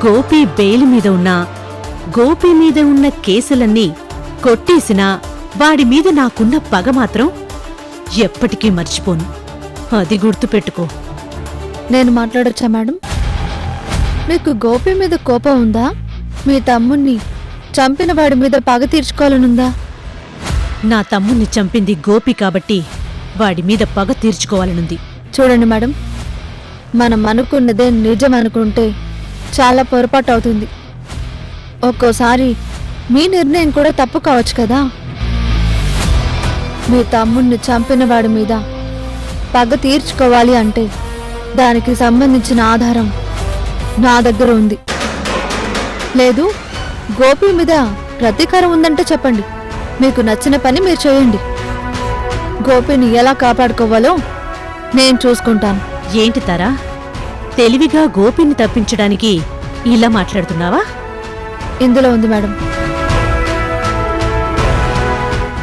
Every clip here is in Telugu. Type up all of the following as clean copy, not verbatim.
గోపి బెయిల్ మీద ఉన్నా గోపి మీద ఉన్న కేసులన్నీ కొట్టేసినా వాడి మీద నాకున్న పగ మాత్రం ఎప్పటికీ మర్చిపోను. అది గుర్తుపెట్టుకో. నేను మాట్లాడొచ్చా మేడం? మీకు గోపి మీద కోపం ఉందా? మీ తమ్ముణ్ణి చంపిన వాడి మీద పగ తీర్చుకోవాలనుందా? నా తమ్ముణ్ణి చంపింది గోపి కాబట్టి వాడి మీద పగ తీర్చుకోవాలనుంది. చూడండి మేడం, మనం అనుకున్నదే నిజం అనుకుంటే చాలా పొరపాటు అవుతుంది. ఒక్కోసారి మీ నిర్ణయం కూడా తప్పు కావచ్చు కదా. మీ తమ్ముణ్ణి చంపిన వాడి మీద పగ తీర్చుకోవాలి అంటే దానికి సంబంధించిన ఆధారం నా దగ్గర ఉంది. లేదు, గోపి మీద ప్రతీకారం ఉందంటే చెప్పండి. మీకు నచ్చిన పని మీరు చేయండి. గోపిని ఎలా కాపాడుకోవాలో నేను చూసుకుంటాను. ఏంటి తారా, తెలివిగా గోపిని తప్పించడానికి ఇలా మాట్లాడుతున్నావా? ఇందులో ఉంది మేడం.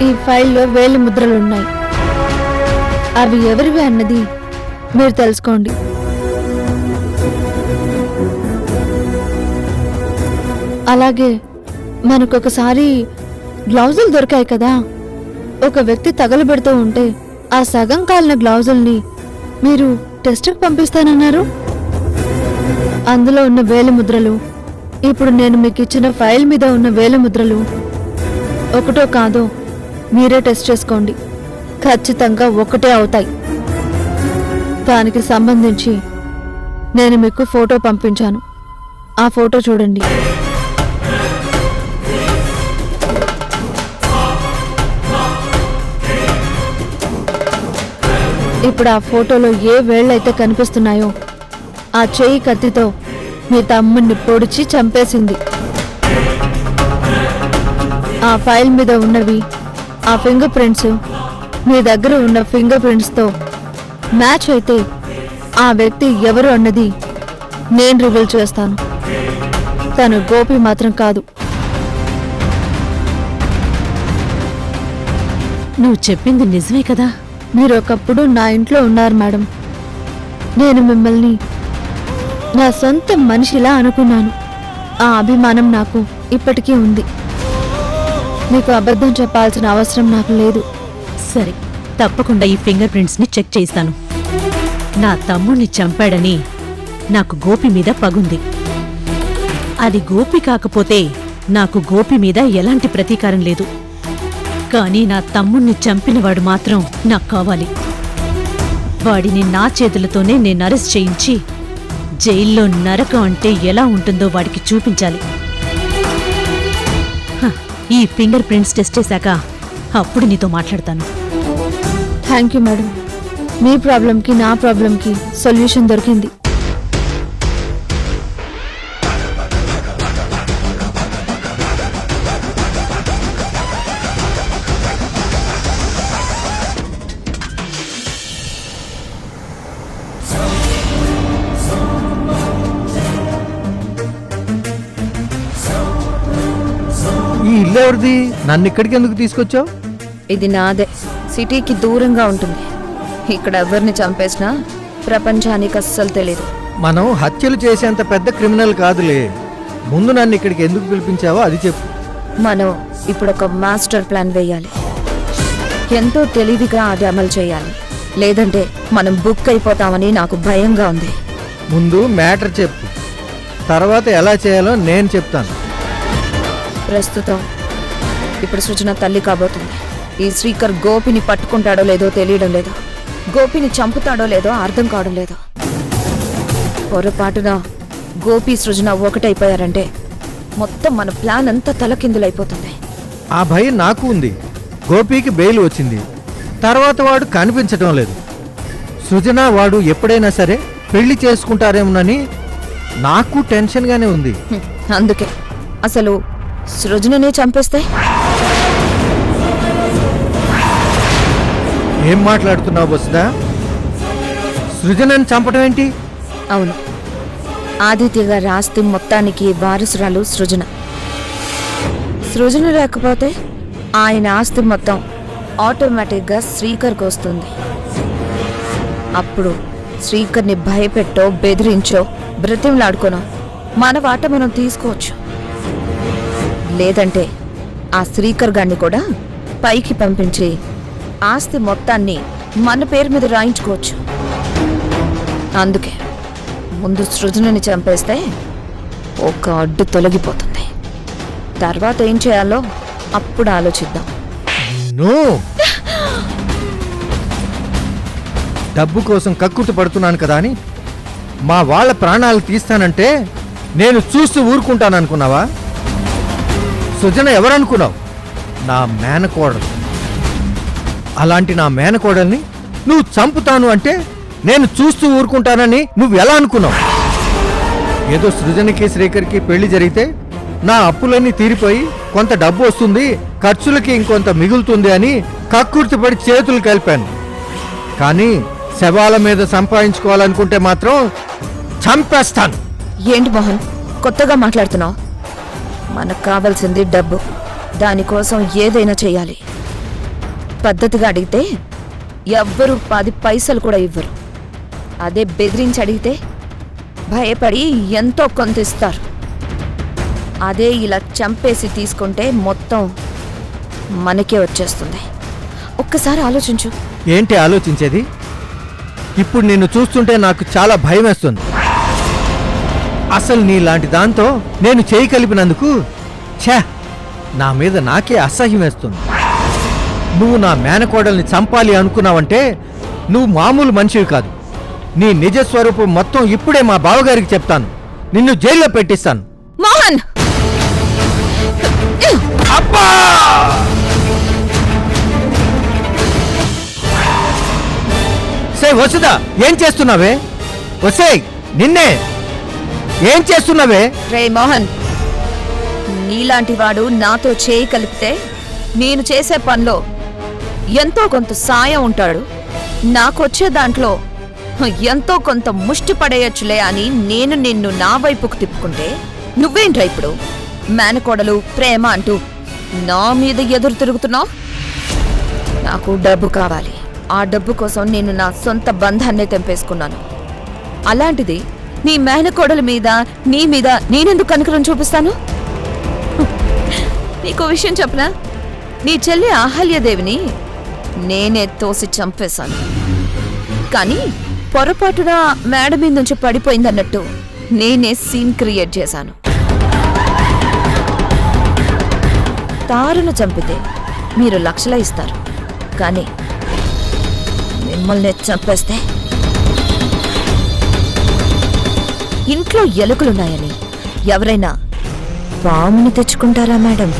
ఈ ఫైల్లో వేలి ముద్రలున్నాయి. అవి ఎవరివి అన్నది మీరు తెలుసుకోండి. అలాగే మనకొకసారి గ్లౌజులు దొరికాయి కదా. ఒక వ్యక్తి తగలబెడుతూ ఉంటే ఆ సగం కాలిన గ్లౌజుల్ని మీరు టెస్ట్కి పంపిస్తానన్నారు. అందులో ఉన్న వేలి ముద్రలు, ఇప్పుడు నేను మీకు ఇచ్చిన ఫైల్ మీద ఉన్న వేలి ముద్రలు ఒకటో కాదో మీరే టెస్ట్ చేసుకోండి. ఖచ్చితంగా ఒకటే అవుతాయి. దానికి సంబంధించి నేను మీకు ఫోటో పంపించాను. ఆ ఫోటో చూడండి. ఇప్పుడు ఆ ఫోటోలో ఏ వేళ్ళైతే కనిపిస్తున్నాయో ఆ చేయి కత్తితో మీ తమ్ముణ్ణి పొడిచి చంపేసింది. ఆ ఫైల్ మీద ఉన్నవి ఆ ఫింగర్ ప్రింట్స్ మీ దగ్గర ఉన్న ఫింగర్ ప్రింట్స్తో మ్యాచ్ అయితే ఆ వ్యక్తి ఎవరు అన్నది నేను రివీల్ చేస్తాను. తను గోపి మాత్రం కాదు. నువ్వు చెప్పింది నిజమే కదా? మీరు ఒకప్పుడు నా ఇంట్లో ఉన్నారు మేడం. నేను మిమ్మల్ని నా సొంత మనిషిలా అనుకున్నాను. ఆ అభిమానం నాకు ఇప్పటికీ ఉంది. మీకు అబద్ధం చెప్పాల్సిన అవసరం నాకు లేదు. సరే, తప్పకుండా ఈ ఫింగర్ ప్రింట్స్ని చెక్ చేస్తాను. నా తమ్ముణ్ణి చంపాడని నాకు గోపి మీద పగుంది. అది గోపి కాకపోతే నాకు గోపి మీద ఎలాంటి ప్రతీకారం లేదు. కానీ నా తమ్ముణ్ణి చంపినవాడు మాత్రం నాకు కావాలి. వాడిని నా చేతులతోనే నేను అరెస్ట్ చేయించి జైల్లో నరకం అంటే ఎలా ఉంటుందో వాడికి చూపించాలి. ఈ ఫింగర్ ప్రింట్స్ టెస్ట్ చేశాక అప్పుడు నీతో మాట్లాడతాను. Thank you madam. మీ ప్రాబ్లంకి నా ప్రాబ్లంకి సొల్యూషన్ దొరికింది. ఈ ఇల్లు ఎవరిది? నన్ను ఇక్కడికి ఎందుకు తీసుకొచ్చావు? ఇది నాదే. సిటీకి దూరంగా ఉంటుంది. ఇక్కడ ఎవరిని చంపేసినా ప్రపంచానికి అస్సలు తెలీదు. మనం హత్యలు చేసేంత పెద్ద క్రిమినల్ కాదులే. ముందు నన్ను ఇక్కడికి ఎందుకు పిలిపించావో అది చెప్పు. మనం ఇప్పుడు ఒక మాస్టర్ ప్లాన్ వేయాలి. ఎంతో తెలివిగా అది అమలు చేయాలి. లేదంటే మనం బుక్ అయిపోతామని నాకు భయంగా ఉంది. ముందు మ్యాటర్ చెప్పు, తర్వాత ఎలా చేయాలో నేను చెప్తాను. ప్రస్తుతం ఇప్పుడు సృజన తల్లి కాబోతుంది. ఈ శ్రీకర్ గోపిని పట్టుకుంటాడో లేదో తెలియడం లేదు. గోపిని చంపుతాడో లేదో అర్థం కావడం లేదు. పొరపాటున గోపి సృజన ఒకటైపోయారంటే మొత్తం మన ప్లాన్ అంతా తలకిందులైపోతుంది. ఆ భయం నాకు ఉంది. గోపికి బెయిల్ వచ్చింది, తర్వాత వాడు కనిపించడం లేదు. సృజన వాడు ఎప్పుడైనా సరే పెళ్లి చేసుకుంటారేమోనని నాకు టెన్షన్గానే ఉంది. అందుకే అసలు సృజననే చంపేస్తే? ఏం మాట్లాడుతున్నావు వసుదా? సృజనని చంపడం ఏంటి? అవును, ఆదిత్య గారి ఆస్తి మొత్తానికి వారసురాలు సృజన. సృజన లేకపోతే ఆయన ఆస్తి మొత్తం ఆటోమేటిక్గా శ్రీకర్కి వస్తుంది. అప్పుడు శ్రీకర్ని భయపెట్టో బెదిరించో బ్రతిమలాడుకోనో మన వాట మనం తీసుకోవచ్చు. లేదంటే ఆ శ్రీకర్ గాన్ని కూడా పైకి పంపించి ఆస్తి మొత్తాన్ని మన పేరు మీద రాయించుకోవచ్చు. అందుకే ముందు సృజనని చంపేస్తే ఒక అడ్డు తొలగిపోతుంది. తర్వాత ఏం చేయాలో అప్పుడు ఆలోచిద్దాం. డబ్బు కోసం కక్కుర్తి పడుతున్నాను కదా అని మా వాళ్ళ ప్రాణాలు తీస్తానంటే నేను చూస్తూ ఊరుకుంటాననుకున్నావా? సుజన ఎవరనుకున్నావు? నా మేనకోడలు. అలాంటి నా మేనకోడల్ని నువ్వు చంపుతాను అంటే నేను చూస్తూ ఊరుకుంటానని నువ్వు ఎలా అనుకున్నావు? ఏదో సృజనకి శ్రీకర్కి పెళ్లి జరిగితే నా అప్పులన్నీ తీరిపోయి కొంత డబ్బు వస్తుంది, ఖర్చులకి ఇంకొంత మిగులుతుంది అని కక్కుర్తిపడి చేతులు కలిపాను. కానీ శవాల మీద సంపాదించుకోవాలనుకుంటే మాత్రం చంపేస్తాను. ఏంటి మోహన్ కొత్తగా మాట్లాడుతున్నావు? మనకు కావాల్సింది డబ్బు. దానికోసం ఏదైనా చెయ్యాలి. పద్ధతిగా అడిగితే ఎవ్వరూ 10 పైసలు కూడా ఇవ్వరు. అదే బెదిరించి అడిగితే భయపడి ఎంతో కొంత ఇస్తారు. అదే ఇలా చంపేసి తీసుకుంటే మొత్తం మనకే వచ్చేస్తుంది. ఒక్కసారి ఆలోచించు. ఏంటి ఆలోచించేది? ఇప్పుడు నిన్ను చూస్తుంటే నాకు చాలా భయం వేస్తుంది. అసలు నీలాంటి దాంతో నేను చేయి కలిపినందుకు ఛే, నా మీద నాకే అసహ్యం వేస్తుంది. నువ్వు నా మేనకోడల్ని చంపాలి అనుకున్నావంటే నువ్వు మామూలు మనిషివి కాదు. నీ నిజ స్వరూపం మొత్తం ఇప్పుడే మా బావగారికి చెప్తాను. నిన్ను జైల్లో పెట్టిస్తాను. మోహన్ అబ్బా! సే వసుదా, ఏం చేస్తున్నావే? వసే, నిన్నే ఏం చేస్తున్నావే? రే మోహన్, నీలాంటి వాడు నాతో చేయి కలిపితే నేను చేసే పనిలో ఎంతో కొంత సాయం ఉంటాడు. నాకొచ్చే దాంట్లో ఎంతో కొంత ముష్టి పడేయచ్చులే అని నేను నిన్ను నా వైపుకు తిప్పుకుంటే నువ్వేంట్రా ఇప్పుడు మేనకోడలు ప్రేమ అంటూ నా మీద ఎదురు తిరుగుతున్నావు? నాకు డబ్బు కావాలి. ఆ డబ్బు కోసం నేను నా సొంత బంధాన్నే తెంపేసుకున్నాను. అలాంటిది నీ మేనకోడల మీద నీ మీద నేనెందుకు కనికరం చూపిస్తాను? నీకో విషయం చెప్పనా? నీ చెల్లి అహల్యదేవిని నేనే తోసి చంపేశాను. కానీ పొరపాటున మేడ మీద నుంచి పడిపోయిందన్నట్టు నేనే సీన్ క్రియేట్ చేశాను. తారును చంపితే మీరు లక్షల ఇస్తారు, కానీ మిమ్మల్ని చంపేస్తే ఇంట్లో ఎలుకలున్నాయని ఎవరైనా పాముని తెచ్చుకుంటారా మేడం?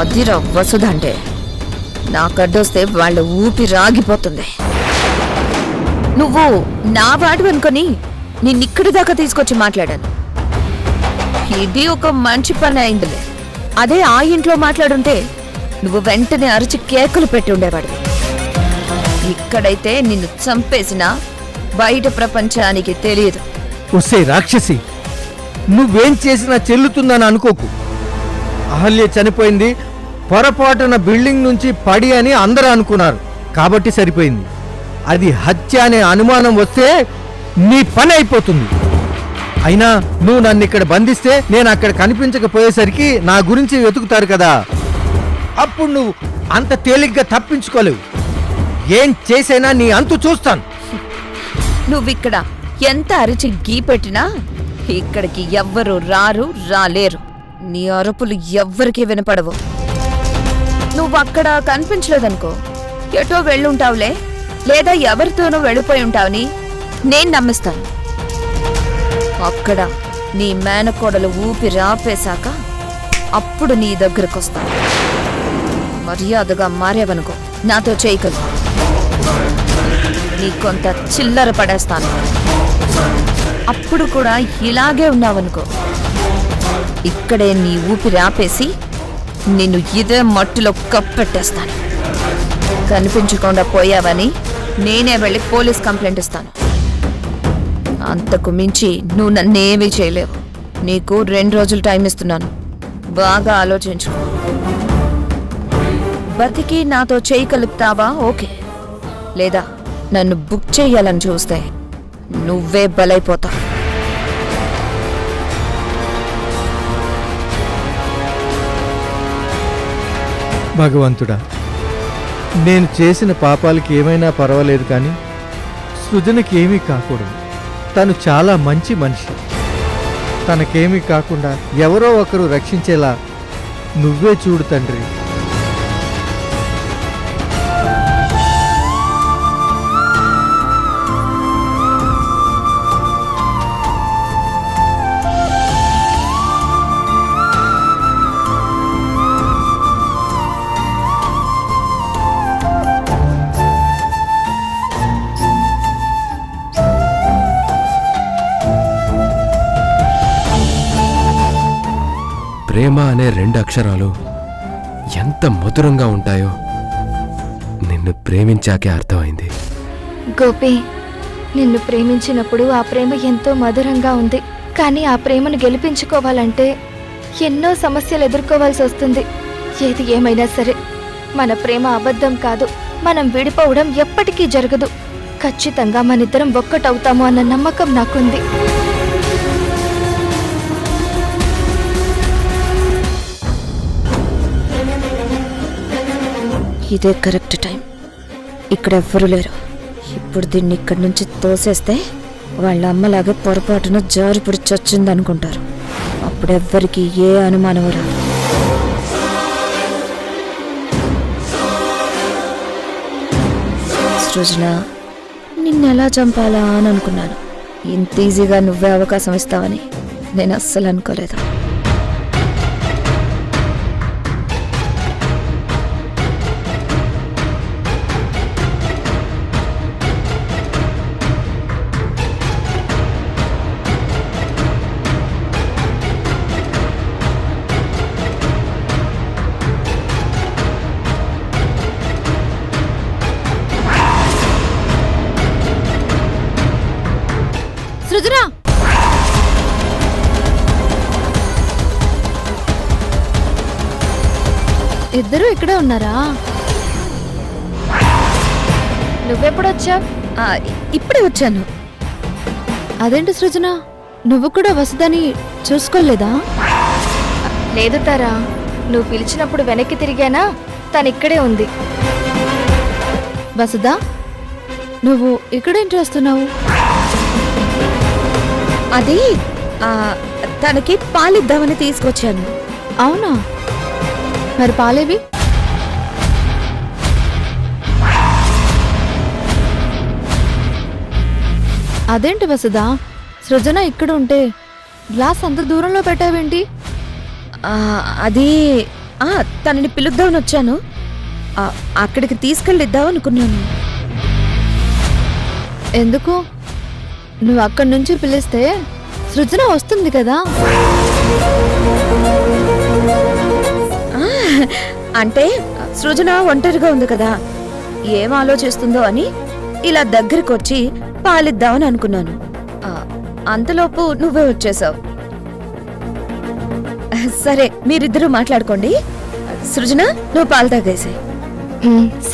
అదిరా వసుధ అంటే. నాకడ్డొస్తే వాళ్ళ ఊపి రాగిపోతుంది. నువ్వు నా వాడు అనుకొని నిన్నిక్కడి దాకా తీసుకొచ్చి మాట్లాడాను. ఇది ఒక మంచి పని అయిందిలే. అదే ఆ ఇంట్లో మాట్లాడుంటే నువ్వు వెంటనే అరిచి కేకలు పెట్టి ఉండేవాడివి. ఇక్కడైతే నిన్ను చంపేసినా బయట ప్రపంచానికి తెలియదు. ఒసే రాక్షసి, నువ్వేం చేసినా చెల్లుతుందని అనుకోకు. అహల్య చనిపోయింది పొరపాటున బిల్డింగ్ నుంచి పడి అని అందరూ అనుకున్నారు కాబట్టి సరిపోయింది. అది హత్య అనే అనుమానం వస్తే నీ పని అయిపోతుంది. అయినా నువ్వు నన్ను ఇక్కడ బంధిస్తే నేను అక్కడ కనిపించకపోయేసరికి నా గురించి వెతుకుతారు కదా, అప్పుడు నువ్వు అంత తేలిగ్గా తప్పించుకోలేవు. ఏం చేసైనా నీ అంతు చూస్తాను. నువ్విక్కడ ఎంత అరిచి గీ పెట్టినా ఇక్కడికి ఎవ్వరూ రాలేరు. నీ అరుపులు ఎవ్వరికీ వినపడవు. నువ్వక్కడ కనిపించలేదనుకో, ఎటో వెళ్ళుంటావులే, లేదా ఎవరితోనో వెళ్ళిపోయి ఉంటావని నేను నమ్మిస్తాను. అక్కడ నీ మేనకోడలు ఊపిరి ఆపేశాక అప్పుడు నీ దగ్గరకొస్తాను. మర్యాదగా మారేవనుకో, నాతో చేయకలు. నీ కొంత చిల్లర పడేస్తాను. అప్పుడు కూడా ఇలాగే ఉన్నావనుకో, ఇక్కడే నీ ఊపిరి ఆపేసి నిన్ను ఇదే మట్టిలో కప్పెట్టేస్తాను. కనిపించకుండా పోయావని నేనే వెళ్ళి పోలీస్ కంప్లైంట్ ఇస్తాను. అంతకు మించి నువ్వు నన్నేమీ చేయలేవు. నీకు 2 రోజులు టైం ఇస్తున్నాను. బాగా ఆలోచించు. బతికి నాతో చేయి కలుపుతావా? ఓకే. లేదా నన్ను బుక్ చెయ్యాలని చూస్తే నువ్వే బలైపోతావు. భగవంతుడా, నేను చేసిన పాపాలకి ఏమైనా పర్వాలేదు కానీ సృజనకి ఏమీ కాకూడదు. తను చాలా మంచి మనిషి. తనకేమీ కాకుండా ఎవరో ఒకరు రక్షించేలా నువ్వే చూడు తండ్రి. ప్రేమ అనే 2 అక్షరాలు ఎంత మధురంగా ఉంటాయో నిన్ను ప్రేమించాకే అర్థమైంది. గోపి, నిన్ను ప్రేమించినప్పుడు ఆ ప్రేమ ఎంతో మధురంగా ఉంది. కానీ ఆ ప్రేమను గెలిపించుకోవాలంటే ఎన్నో సమస్యలు ఎదుర్కోవాల్సి వస్తుంది. ఏది ఏమైనా సరే మన ప్రేమ అబద్ధం కాదు. మనం విడిపోవడం ఎప్పటికీ జరగదు. ఖచ్చితంగా మనిద్దరం ఒక్కటవుతాము అన్న నమ్మకం నాకుంది. ఇదే కరెక్ట్ టైం. ఇక్కడ ఎవ్వరూ లేరు. ఇప్పుడు దీన్ని ఇక్కడి నుంచి తోసేస్తే వాళ్ళ అమ్మలాగే పొరపాటున జారిపడి చచ్చిందనుకుంటారు. అప్పుడెవ్వరికి ఏ అనుమానం రాదు. సృజన, నిన్నెలా చంపాలా అని అనుకున్నాను. ఇంత ఈజీగా నువ్వే అవకాశం ఇస్తావని నేను అస్సలు అనుకోలేదు. సృజన, ఇద్దరు ఇక్కడే ఉన్నారా? నువ్వెప్పుడొచ్చావు? ఇప్పుడే వచ్చాను. అదేంటి సృజన, నువ్వు కూడా వసుదని చూసుకోలేదా? లేదు తారా, నువ్వు పిలిచినప్పుడు వెనక్కి తిరిగానా, తనిక్కడే ఉంది. వసుదా, నువ్వు ఇక్కడేం చేస్తున్నావు? అది తనకి పాలిద్దామని తీసుకొచ్చాను. అవునా? మరి పాలేవి? అదేంటి వసుదా, సృజన ఇక్కడ ఉంటే గ్లాస్ అంత దూరంలో పెట్టావేంటి? అది తనని పిలుద్దామని వచ్చాను. అక్కడికి తీసుకెళ్ళిద్దాం అనుకున్నాను. ఎందుకు? నువ్వు అక్కడి నుంచి పిలిస్తే సృజన వస్తుంది కదా. అంటే సృజన ఒంటరిగా ఉంది కదా, ఏం ఆలోచిస్తుందో అని ఇలా దగ్గరికి వచ్చి పాలిద్దామని అనుకున్నాను. అంతలోపు నువ్వే వచ్చేసావు. సరే, మీరిద్దరూ మాట్లాడుకోండి. సృజన, నువ్వు పాలు తాగేసాయి.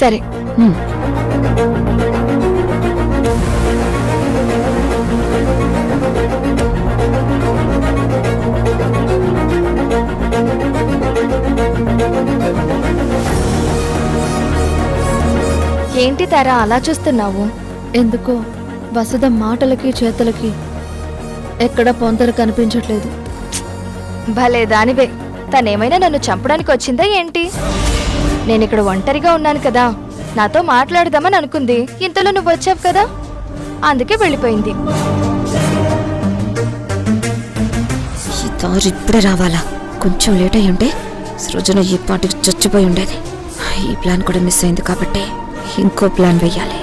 సరే. ఏంటి తారా అలా చూస్తున్నావు? ఎందుకో వసుధ మాటలకి చేతలకి ఎక్కడ పొంతన కనిపించట్లేదు. భలే దానివే. తనేమైనా నన్ను చంపడానికి వచ్చిందా ఏంటి? నేనిక్కడ ఒంటరిగా ఉన్నాను కదా, నాతో మాట్లాడదామని అనుకుంది. ఇంతలో నువ్వు వచ్చావు కదా, అందుకే వెళ్ళిపోయింది. ఈ దారి ఇప్పుడే రావాలా? కొంచెం లేట్ అయ్యి ఉంటే సృజన ఈ పాటికి చచ్చిపోయి ఉండేది. ఈ ప్లాన్ కూడా మిస్ అయింది కాబట్టి ఇంకో ప్లాన్ వెయ్యాలి.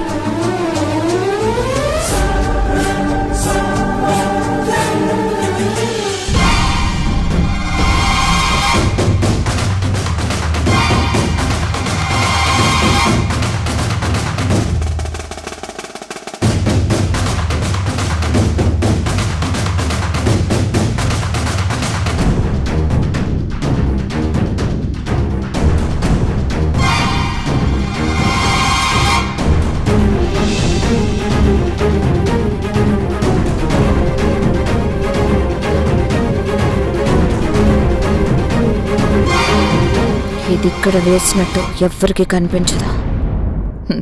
ఇది ఇక్కడ వేసినట్టు ఎవ్వరికి కనిపించదు.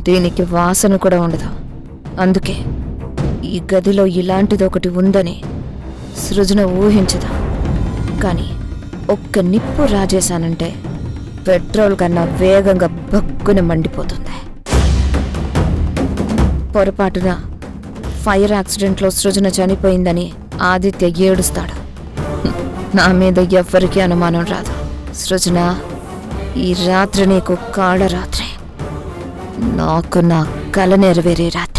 దీనికి వాసన కూడా ఉండదు. అందుకే ఈ గదిలో ఇలాంటిది ఒకటి ఉందని సృజన ఊహించదు. కానీ ఒక్క నిప్పు రాజేశానంటే పెట్రోల్ కన్నా వేగంగా బగ్గున మండిపోతుంది. పొరపాటున ఫైర్ యాక్సిడెంట్లో సృజన చనిపోయిందని ఆదిత్య ఏడుస్తాడు. నా మీద ఎవ్వరికీ అనుమానం రాదు. సృజన, ఈ రాత్రి నీకు కాళరాత్రి, నాకు నా కల నెరవేరే రాత్రి.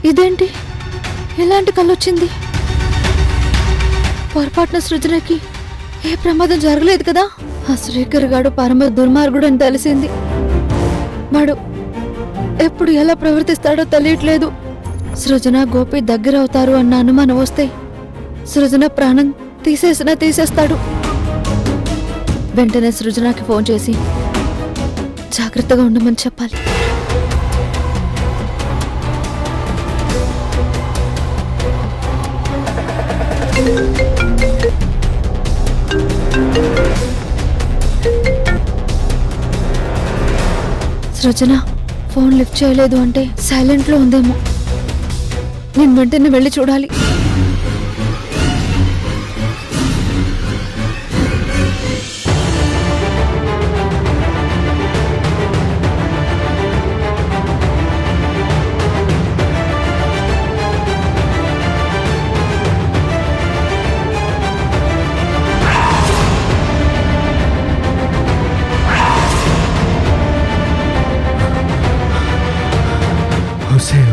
ఇదేంటి ఎలాంటి కళ్ళొచ్చింది? పొరపాటున సృజనకి ఏ ప్రమాదం జరగలేదు కదా? ఆ శ్రీకర్ గాడు పరమ దుర్మార్గుడు అని తెలిసింది. వాడు ఎప్పుడు ఎలా ప్రవర్తిస్తాడో తెలియట్లేదు. సృజన గోపి దగ్గర అవుతారు అన్న అనుమానం వస్తే సృజన ప్రాణం తీసేస్తాడు. వెంటనే సృజనకి ఫోన్ చేసి జాగ్రత్తగా ఉండమని చెప్పాలి. సృజన ఫోన్ లిఫ్ట్ చేయలేదు అంటే సైలెంట్ లో ఉందేమో. నేను వెంటనే వెళ్ళి చూడాలి.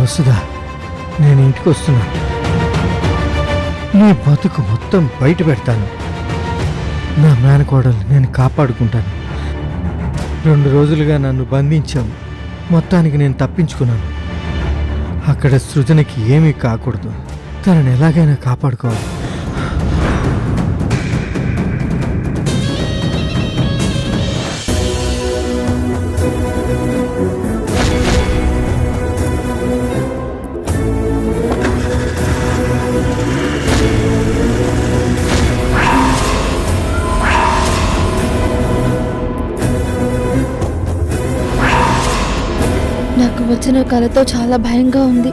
వస్తుందా? నేను ఇంటికి వస్తున్నా. నీ బతుకు మొత్తం బయట పెడతాను. నా మేనకోడలు నేను కాపాడుకుంటాను. 2 రోజులుగా నన్ను బంధించావు. మొత్తానికి నేను తప్పించుకున్నాను. అక్కడ సృజనకి ఏమీ కాకూడదు. తనని ఎలాగైనా కాపాడుకోవాలి. నాకు వచ్చిన కలతో చాలా భయంగా ఉంది.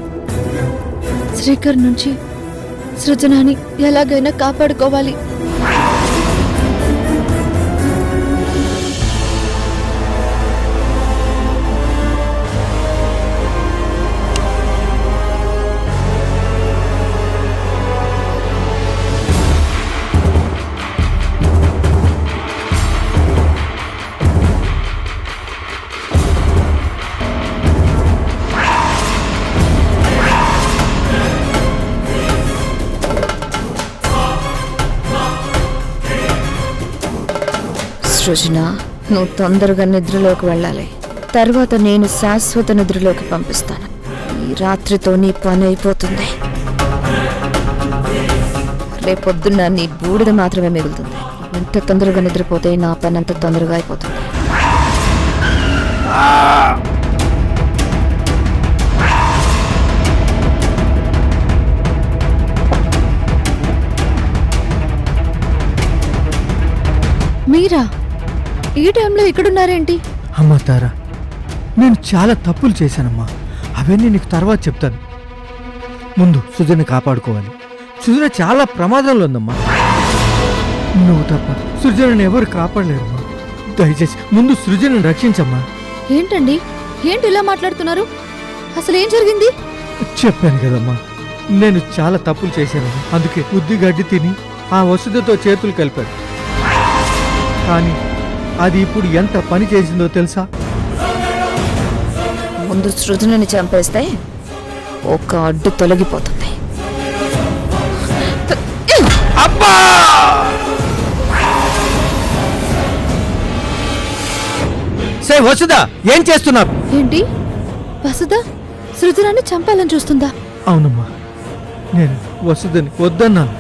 శ్రీకర్ నుంచి సృజనాని ఎలాగైనా కాపాడుకోవాలి. సృజన, నువ్వు తొందరగా నిద్రలోకి వెళ్ళాలి. తర్వాత నేను శాశ్వత నిద్రలోకి పంపిస్తాను. ఈ రాత్రితో నీ పని అయిపోతుంది. రేపొద్దున్న నీ బూడిద మాత్రమే మిగులుతుంది. ఎంత తొందరగా నిద్రపోతే నా పని అంత తొందరగా అయిపోతుంది. మీరా ఈ టైంలో ఇక్కడున్నారేంటి? అమ్మా తారా, నేను చాలా తప్పులు చేశానమ్మా. అవన్నీ నీకు తర్వాత చెప్తాను. ముందు సృజన కాపాడుకోవాలి. సృజన చాలా ప్రమాదంలో ఉందమ్మా. నువ్వు తప్ప సృజనని ఎవరు కాపాడలేరమ్మా. దయచేసి ముందు సృజనని రక్షించమ్మా. ఏంటండి, ఏంటి ఇలా మాట్లాడుతున్నారు? అసలు ఏం జరిగింది? చెప్పాను కదమ్మా, నేను చాలా తప్పులు చేశాను. అందుకే బుద్ధి గడ్డి తిని ఆ వసుదతో చేతులు కలిపాను. కానీ అది ఇప్పుడు ఎంత పని చేసిందో తెలుసా? ముందు సృజనని చంపేస్తే ఒక అడ్డు తొలగిపోతుంది. అబ్బా! సే వసుదా, ఏం చేస్తున్నావు? ఏంటి వసుధ సృజనాన్ని చంపాలని చూస్తుందా? అవునమ్మా, నేను వసుదని వద్దన్నాను.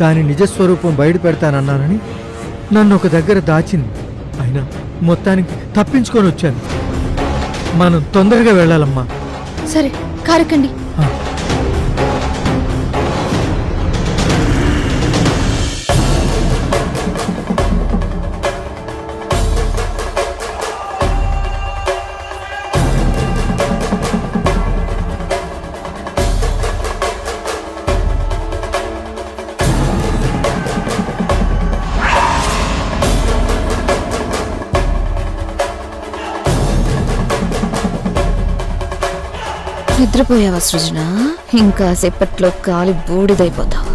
దాని నిజస్వరూపం బయట పెడతానన్నానని నన్ను ఒక దగ్గర దాచింది. అయినా మొత్తానికి తప్పించుకొని వచ్చాను. మనం తొందరగా వెళ్ళాలమ్మా. సరే కారెక్కండి. ఆ. నిద్రపోయావా సృజన? ఇంకా సేపట్లో కాలి బూడిదైపోతావు.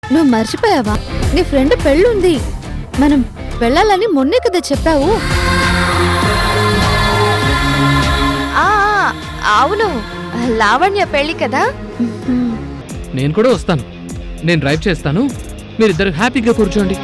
నువ్వు మర్చిపోయావా? నీ ఫ్రెండ్ పెళ్ళుంది. మనం వెళ్ళాలని మొన్నే కదా చెప్పావు. అవును, లావణ్య పెళ్లి కదా. నేను కూడా వస్తాను. నేను డ్రైవ్ చేస్తాను, మీరిద్దరు హ్యాపీగా కూర్చోండి.